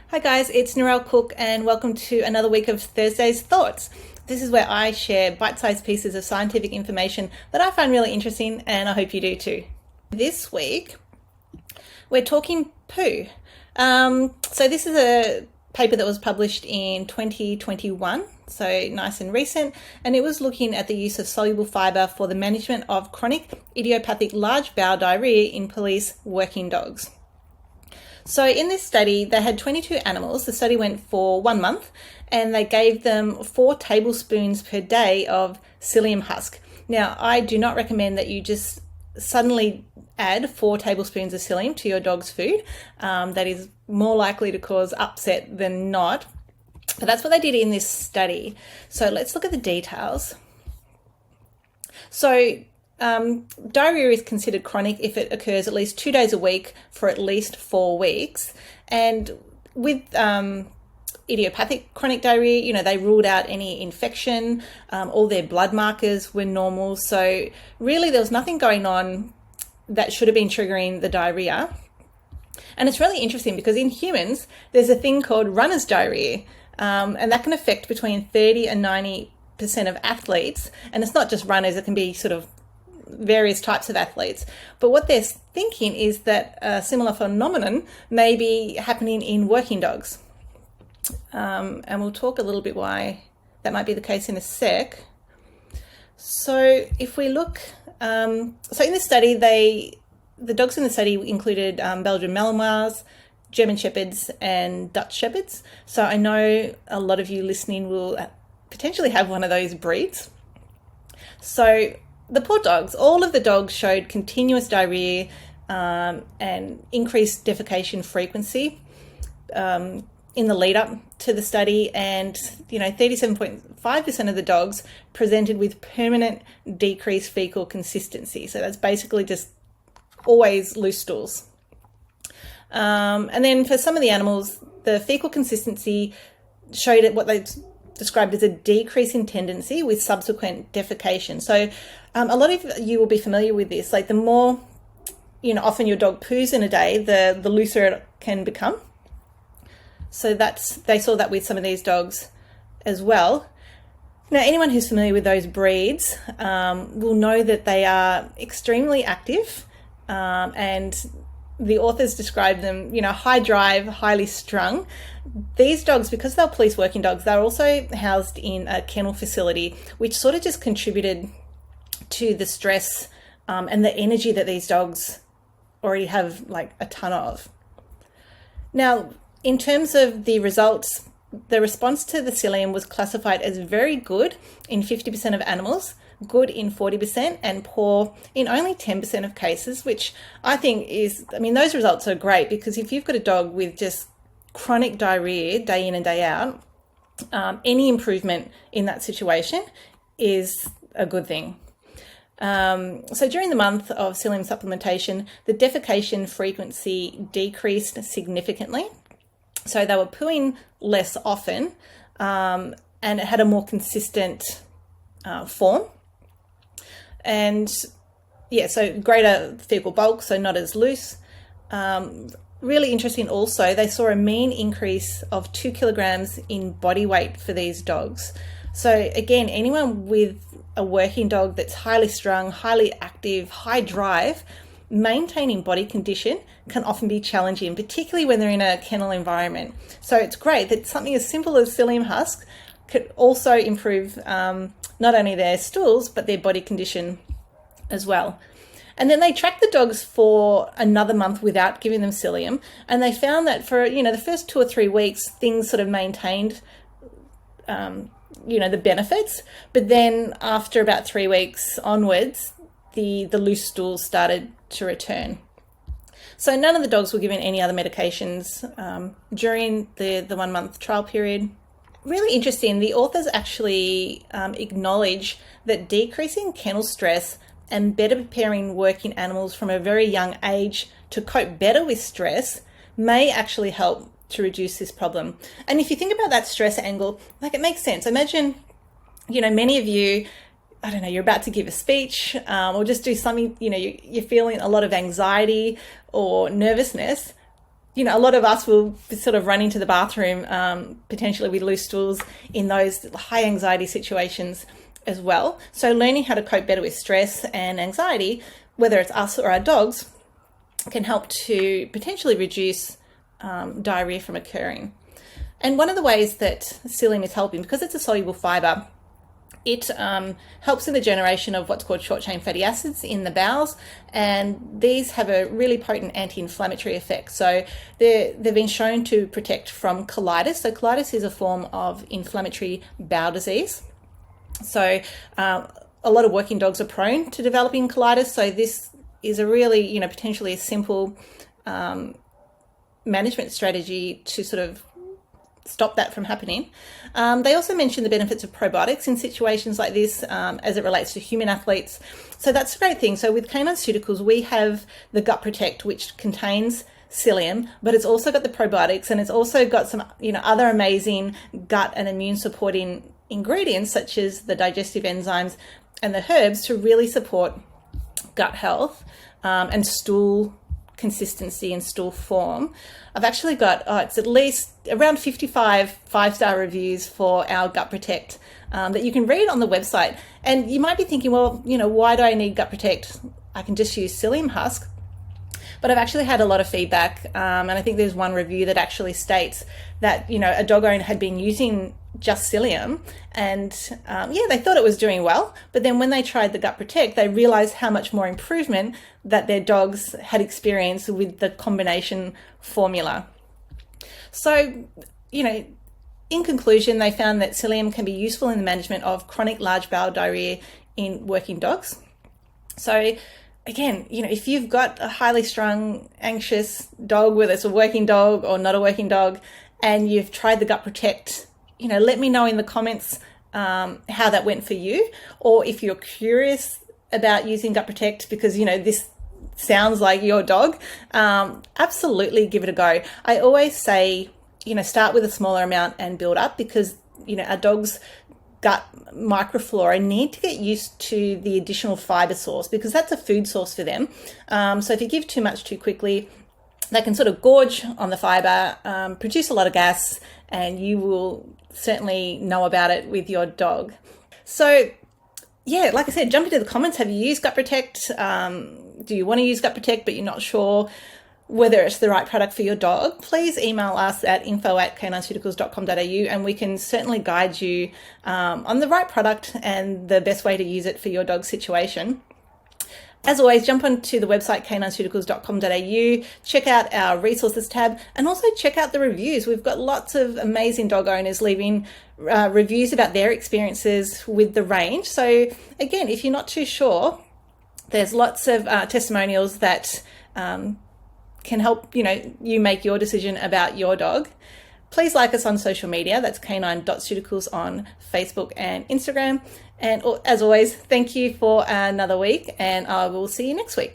Hi guys, it's Narelle Cook and welcome to another week of Thursday's Thoughts. This is where I share bite-sized pieces of scientific information that I find really interesting and I hope you do too. This week, we're talking poo. So this is a paper that was published in 2021, so nice and recent, and it was looking at the use of soluble fibre for the management of chronic idiopathic large bowel diarrhea in police working dogs. So in this study, they had 22 animals. The study went for 1 month and they gave them 4 tablespoons per day of psyllium husk. Now, I do not recommend that you just suddenly add 4 tablespoons of psyllium to your dog's food. That is more likely to cause upset than not. But that's what they did in this study. So let's look at the details. So diarrhea is considered chronic if it occurs at least 2 days a week for at least 4 weeks. And with idiopathic chronic diarrhea, they ruled out any infection. All their blood markers were normal. So really there was nothing going on that should have been triggering the diarrhea. And it's really interesting because in humans, there's a thing called runner's diarrhea. And that can affect between 30 and 90% of athletes. And it's not just runners, it can be sort of various types of athletes. But what they're thinking is that a similar phenomenon may be happening in working dogs. And we'll talk a little bit why that might be the case in a sec. So if we look, so in this study, the dogs in the study included Belgian Malinois, German Shepherds and Dutch Shepherds. So I know a lot of you listening will potentially have one of those breeds. So the poor dogs, all of the dogs showed continuous diarrhea and increased defecation frequency in the lead up to the study. And, 37.5% of the dogs presented with permanent decreased fecal consistency. So that's basically just always loose stools. And then for some of the animals, the fecal consistency showed what they described as a decrease in tendency with subsequent defecation. So a lot of you will be familiar with this. Like the more, often your dog poos in a day, the looser it can become. So they saw that with some of these dogs as well. Now, anyone who's familiar with those breeds will know that they are extremely active and the authors describe them, high drive, highly strung. These dogs, because they're police working dogs, they're also housed in a kennel facility, which sort of just contributed to the stress and the energy that these dogs already have like a ton of. Now, in terms of the results, the response to the psyllium was classified as very good in 50% of animals, good in 40%, and poor in only 10% of cases, which I think those results are great because if you've got a dog with just chronic diarrhea day in and day out, any improvement in that situation is a good thing. So during the month of psyllium supplementation, the defecation frequency decreased significantly. So they were pooing less often and it had a more consistent form. And so greater fecal bulk, so not as loose. Really interesting also, they saw a mean increase of 2 kilograms in body weight for these dogs. So again, anyone with a working dog that's highly strung, highly active, high drive, maintaining body condition can often be challenging, particularly when they're in a kennel environment. So it's great that something as simple as psyllium husk could also improve not only their stools, but their body condition as well. And then they tracked the dogs for another month without giving them psyllium. And they found that for, the first 2 or 3 weeks, things sort of maintained, the benefits. But then after about 3 weeks onwards, the loose stools started to return. So none of the dogs were given any other medications during the 1 month trial period. Really interesting, the authors actually acknowledge that decreasing kennel stress and better preparing working animals from a very young age to cope better with stress may actually help to reduce this problem. And if you think about that stress angle, it makes sense. Imagine, many of you, I don't know, you're about to give a speech or just do something, you're feeling a lot of anxiety or nervousness. a lot of us will sort of run into the bathroom, potentially with loose stools in those high anxiety situations as well. So learning how to cope better with stress and anxiety, whether it's us or our dogs, can help to potentially reduce diarrhea from occurring. And one of the ways that psyllium is helping, because it's a soluble fibre, it helps in the generation of what's called short-chain fatty acids in the bowels, and these have a really potent anti-inflammatory effect. So they've been shown to protect from colitis. So colitis is a form of inflammatory bowel disease. So a lot of working dogs are prone to developing colitis. So this is a really, potentially a simple management strategy to sort of stop that from happening. They also mention the benefits of probiotics in situations like this as it relates to human athletes. So that's a great thing. So with K9Ceuticals, we have the Gut Protect, which contains psyllium, but it's also got the probiotics, and it's also got some, other amazing gut and immune supporting ingredients, such as the digestive enzymes and the herbs, to really support gut health and stool consistency and stool form. I've actually got, it's at least around 55 5-star reviews for our Gut Protect that you can read on the website. And you might be thinking, well, why do I need Gut Protect? I can just use psyllium husk. But I've actually had a lot of feedback, and I think there's one review that actually states that, a dog owner had been using just psyllium, and they thought it was doing well. But then when they tried the Gut Protect, they realized how much more improvement that their dogs had experienced with the combination formula. So, in conclusion, they found that psyllium can be useful in the management of chronic large bowel diarrhea in working dogs. So again, if you've got a highly strung, anxious dog, whether it's a working dog or not a working dog, and you've tried the Gut Protect, let me know in the comments how that went for you. Or if you're curious about using Gut Protect because, this sounds like your dog, absolutely give it a go. I always say, start with a smaller amount and build up, because, our dogs' gut microflora need to get used to the additional fiber source, because that's a food source for them. So if you give too much too quickly, they can sort of gorge on the fiber, produce a lot of gas, and you will certainly know about it with your dog. So yeah, like I said, jump into the comments. Have you used Gut Protect? Do you want to use Gut Protect but you're not sure whether it's the right product for your dog? Please email us at info@k9ceuticals.com.au, and we can certainly guide you on the right product and the best way to use it for your dog's situation. As always, jump onto the website k9ceuticals.com.au, check out our resources tab, and also check out the reviews. We've got lots of amazing dog owners leaving reviews about their experiences with the range. So again, if you're not too sure, there's lots of testimonials that can help you make your decision about your dog. Please like us on social media. That's k9.ceuticals on Facebook and Instagram. And as always, thank you for another week, and I will see you next week.